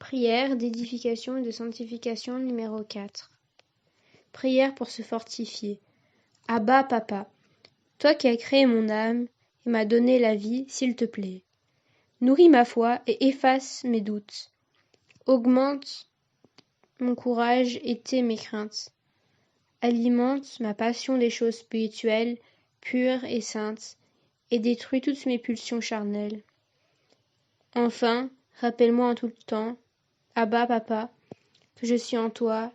Prière d'édification et de sanctification numéro 4. Prière pour se fortifier. Abba, Papa, toi qui as créé mon âme et m'as donné la vie, s'il te plaît. Nourris ma foi et efface mes doutes. Augmente mon courage et tais mes craintes. Alimente ma passion des choses spirituelles, pures et saintes, et détruis toutes mes pulsions charnelles. Enfin, rappelle-moi en tout temps, Abba, Papa, que je suis en toi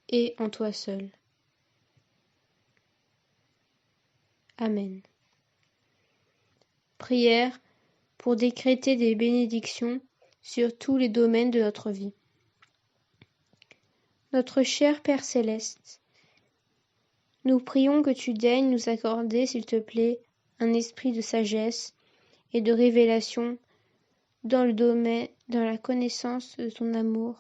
et en toi seul. Amen. Prière pour décréter des bénédictions sur tous les domaines de notre vie. Notre cher Père céleste, nous prions que tu daignes nous accorder, s'il te plaît, un esprit de sagesse et de révélation dans la connaissance de ton amour,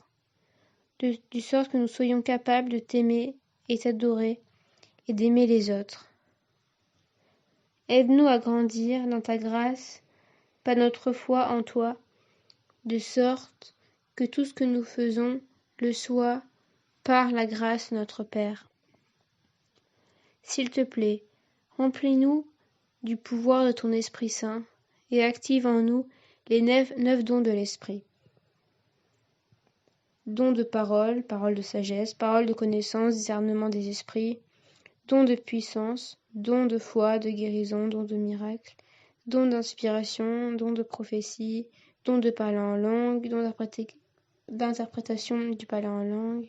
du sorte que nous soyons capables de t'aimer et t'adorer et d'aimer les autres. Aide-nous à grandir dans ta grâce, par notre foi en toi, de sorte que tout ce que nous faisons le soit par la grâce de notre Père. S'il te plaît, remplis-nous du pouvoir de ton Esprit Saint et active en nous les neuf dons de l'Esprit. Dons de parole, parole de sagesse, parole de connaissance, discernement des esprits, dons de puissance, dons de foi, de guérison, dons de miracle, dons d'inspiration, dons de prophétie, dons de parler en langue, dons d'interprétation du parler en langue.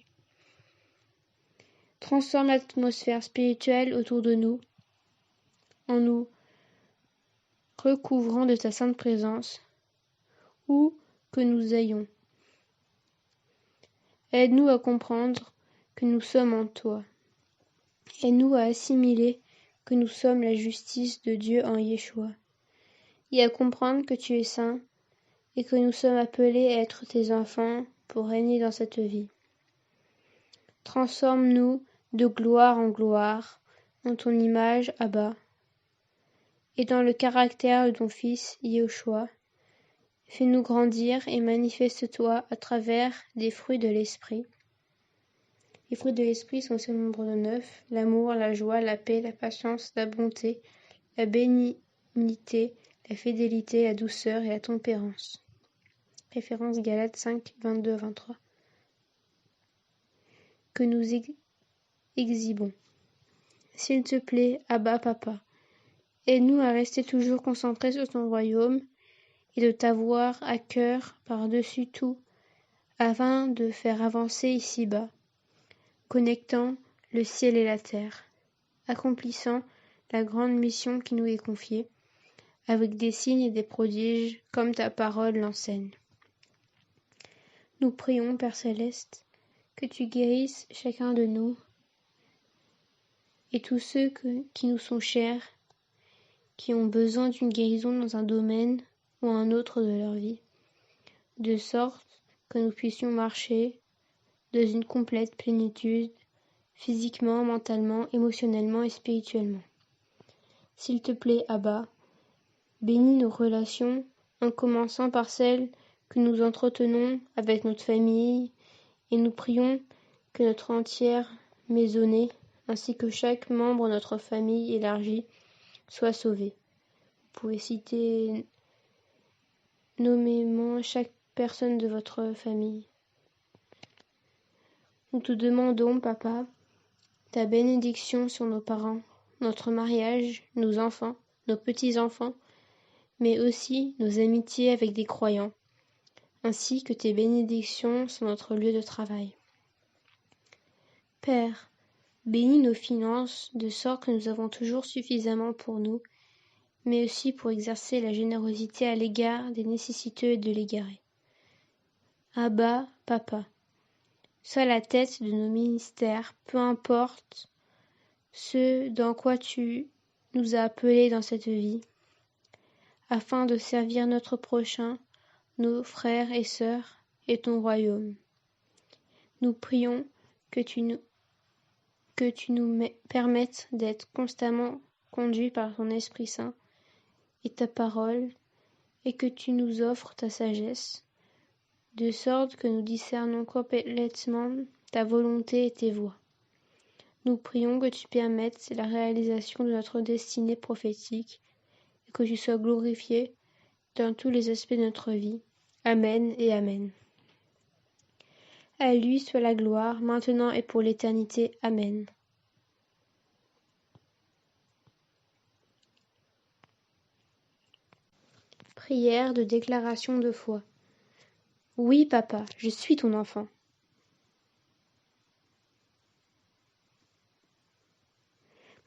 Transforme l'atmosphère spirituelle autour de nous en nous recouvrant de ta sainte présence, où que nous ayons. Aide-nous à comprendre que nous sommes en toi. Aide-nous à assimiler que nous sommes la justice de Dieu en Yeshua, et à comprendre que tu es saint et que nous sommes appelés à être tes enfants pour régner dans cette vie. Transforme-nous de gloire en gloire, en ton image, Abba, et dans le caractère de ton Fils, Yeshua. Fais-nous grandir et manifeste-toi à travers des fruits de l'Esprit. Les fruits de l'Esprit sont au nombre de 9, l'amour, la joie, la paix, la patience, la bonté, la bénignité, la fidélité, la douceur et la tempérance. Référence Galates 5, 22-23. Que nous exhibons. S'il te plaît, Abba, Papa, aide-nous à rester toujours concentrés sur ton royaume et de t'avoir à cœur par-dessus tout, afin de faire avancer ici-bas, connectant le ciel et la terre, accomplissant la grande mission qui nous est confiée, avec des signes et des prodiges comme ta parole l'enseigne. Nous prions, Père céleste, que tu guérisses chacun de nous et tous ceux qui nous sont chers, qui ont besoin d'une guérison dans un domaine ou un autre de leur vie, de sorte que nous puissions marcher dans une complète plénitude, physiquement, mentalement, émotionnellement et spirituellement. S'il te plaît, Abba, bénis nos relations, en commençant par celles que nous entretenons avec notre famille, et nous prions que notre entière maisonnée, ainsi que chaque membre de notre famille élargie, soit sauvé. Vous pouvez citer nommément chaque personne de votre famille. Nous te demandons, Papa, ta bénédiction sur nos parents, notre mariage, nos enfants, nos petits-enfants, mais aussi nos amitiés avec des croyants, ainsi que tes bénédictions sur notre lieu de travail. Père, bénis nos finances de sorte que nous avons toujours suffisamment pour nous, mais aussi pour exercer la générosité à l'égard des nécessiteux et de l'égaré. Abba, Papa, sois la tête de nos ministères, peu importe ce dans quoi tu nous as appelés dans cette vie, afin de servir notre prochain, nos frères et sœurs et ton royaume. Nous prions que tu nous permettes d'être constamment conduits par ton Esprit Saint et ta parole, et que tu nous offres ta sagesse, de sorte que nous discernons complètement ta volonté et tes voies. Nous prions que tu permettes la réalisation de notre destinée prophétique et que tu sois glorifié dans tous les aspects de notre vie. Amen et Amen. À lui soit la gloire, maintenant et pour l'éternité. Amen. Prière de déclaration de foi. Oui, papa, je suis ton enfant.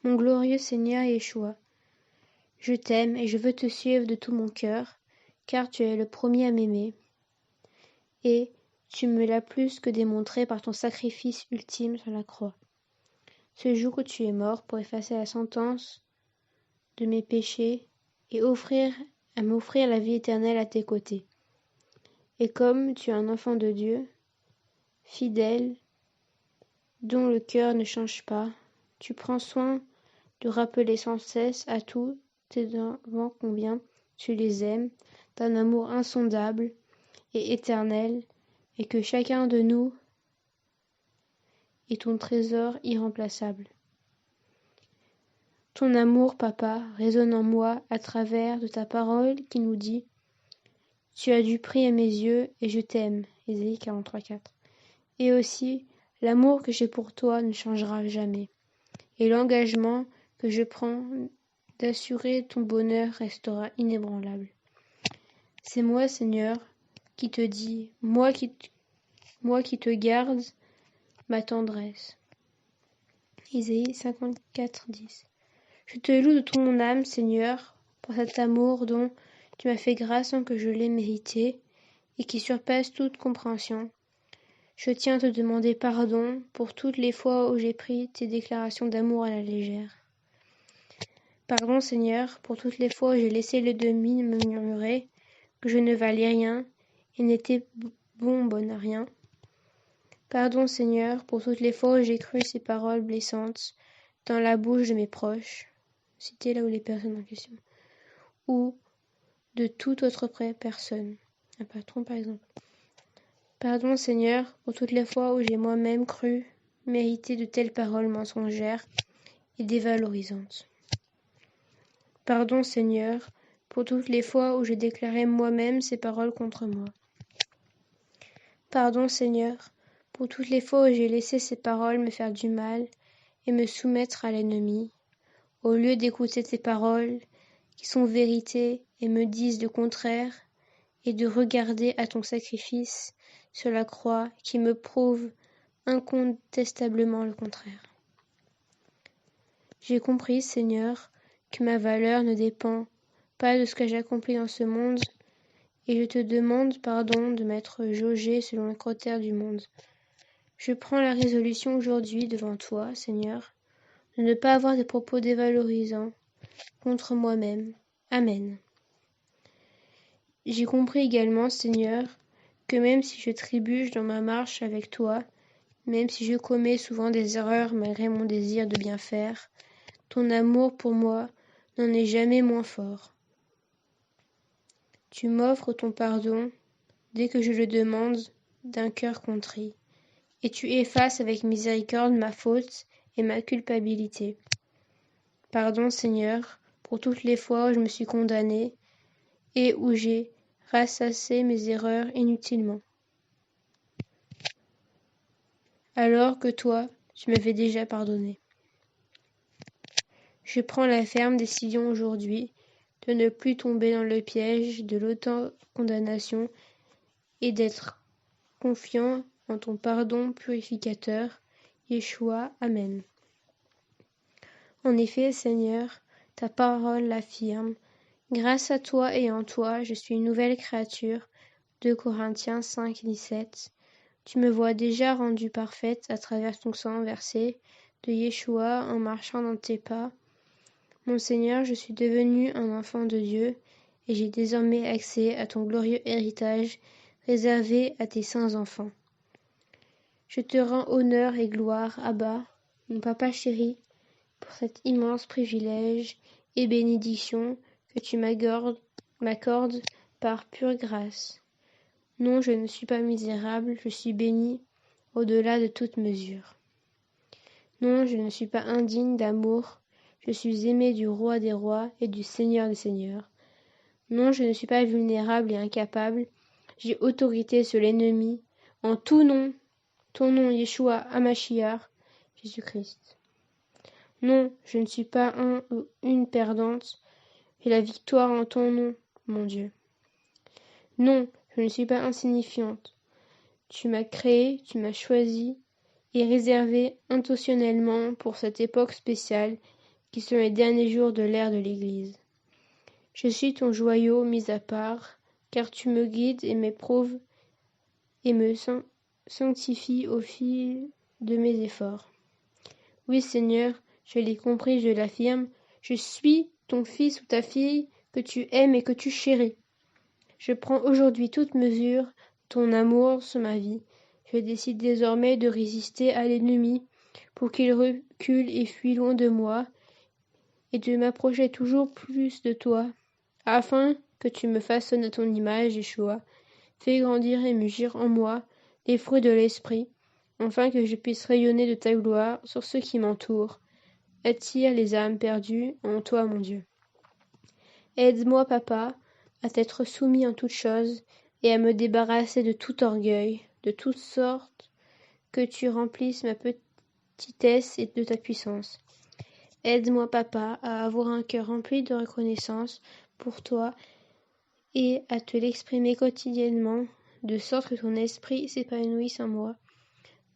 Mon glorieux Seigneur Yeshua, je t'aime et je veux te suivre de tout mon cœur, car tu es le premier à m'aimer. Et tu me l'as plus que démontré par ton sacrifice ultime sur la croix. Ce jour où tu es mort pour effacer la sentence de mes péchés et m'offrir la vie éternelle à tes côtés. Et comme tu es un enfant de Dieu, fidèle, dont le cœur ne change pas, tu prends soin de rappeler sans cesse à tous tes enfants combien tu les aimes d'un amour insondable et éternel, et que chacun de nous est ton trésor irremplaçable. Ton amour, papa, résonne en moi à travers de ta parole qui nous dit « Tu as du prix à mes yeux et je t'aime » Ésaïe 43,4. Et aussi, l'amour que j'ai pour toi ne changera jamais. Et l'engagement que je prends d'assurer ton bonheur restera inébranlable. C'est moi, Seigneur, qui te dis, moi qui te garde ma tendresse. Ésaïe 54,10. Je te loue de toute mon âme, Seigneur, pour cet amour dont tu m'as fait grâce sans que je l'aie mérité et qui surpasse toute compréhension. Je tiens à te demander pardon pour toutes les fois où j'ai pris tes déclarations d'amour à la légère. Pardon, Seigneur, pour toutes les fois où j'ai laissé les demi me murmurer que je ne valais rien et n'étais bonne à rien. Pardon, Seigneur, pour toutes les fois où j'ai cru ces paroles blessantes dans la bouche de mes proches, citez là où les personnes en question, ou de toute autre personne, un patron par exemple. Pardon, Seigneur, pour toutes les fois où j'ai moi-même cru mériter de telles paroles mensongères et dévalorisantes. Pardon, Seigneur, pour toutes les fois où j'ai déclaré moi-même ces paroles contre moi. Pardon, Seigneur, pour toutes les fois où j'ai laissé ces paroles me faire du mal et me soumettre à l'ennemi, au lieu d'écouter tes paroles qui sont vérité et me disent le contraire, et de regarder à ton sacrifice sur la croix qui me prouve incontestablement le contraire. J'ai compris, Seigneur, que ma valeur ne dépend pas de ce que j'accomplis dans ce monde, et je te demande pardon de m'être jaugé selon les critères du monde. Je prends la résolution aujourd'hui devant toi, Seigneur, de ne pas avoir des propos dévalorisants contre moi-même. Amen. J'ai compris également, Seigneur, que même si je trébuche dans ma marche avec toi, même si je commets souvent des erreurs malgré mon désir de bien faire, ton amour pour moi n'en est jamais moins fort. Tu m'offres ton pardon dès que je le demande d'un cœur contrit, et tu effaces avec miséricorde ma faute et ma culpabilité. Pardon, Seigneur, pour toutes les fois où je me suis condamné et où j'ai ressassé mes erreurs inutilement. Alors que toi, tu m'avais déjà pardonné. Je prends la ferme décision aujourd'hui de ne plus tomber dans le piège de l'autocondamnation et d'être confiant en ton pardon purificateur. Yeshua, Amen. En effet, Seigneur, ta parole l'affirme. Grâce à toi et en toi, je suis une nouvelle créature. 2 Corinthiens 5, 17. Tu me vois déjà rendue parfaite à travers ton sang versé de Yeshua en marchant dans tes pas. Mon Seigneur, je suis devenu un enfant de Dieu et j'ai désormais accès à ton glorieux héritage réservé à tes saints enfants. Je te rends honneur et gloire, Abba, mon papa chéri, pour cet immense privilège et bénédiction que tu m'accordes par pure grâce. Non, je ne suis pas misérable, je suis béni au-delà de toute mesure. Non, je ne suis pas indigne d'amour, je suis aimé du roi des rois et du Seigneur des seigneurs. Non, je ne suis pas vulnérable et incapable, j'ai autorité sur l'ennemi, en tout nom, ton nom Yeshua Hamashiach, Jésus-Christ. Non, je ne suis pas un ou une perdante, j'ai la victoire en ton nom, mon Dieu. Non, je ne suis pas insignifiante. Tu m'as créé, tu m'as choisi et réservé intentionnellement pour cette époque spéciale qui sont les derniers jours de l'ère de l'Église. Je suis ton joyau mis à part, car tu me guides et m'éprouves et me sanctifies au fil de mes efforts. Oui, Seigneur, je l'ai compris, je l'affirme, je suis ton fils ou ta fille que tu aimes et que tu chéris. Je prends aujourd'hui toute mesure de ton amour sur ma vie. Je décide désormais de résister à l'ennemi pour qu'il recule et fuit loin de moi et de m'approcher toujours plus de toi, afin que tu me façonnes à ton image, Yeshua. Fais grandir et mûrir en moi les fruits de l'esprit, afin que je puisse rayonner de ta gloire sur ceux qui m'entourent. Attire les âmes perdues en toi, mon Dieu. Aide-moi, Papa, à t'être soumis en toutes choses et à me débarrasser de tout orgueil, de toute sorte que tu remplisses ma petitesse et de ta puissance. Aide-moi, Papa, à avoir un cœur rempli de reconnaissance pour toi et à te l'exprimer quotidiennement, de sorte que ton esprit s'épanouisse en moi,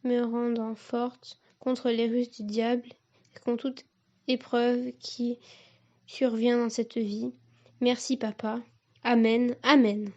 me rendant forte contre les ruses du diable et contre toute épreuve qui survient dans cette vie. Merci, Papa. Amen. Amen.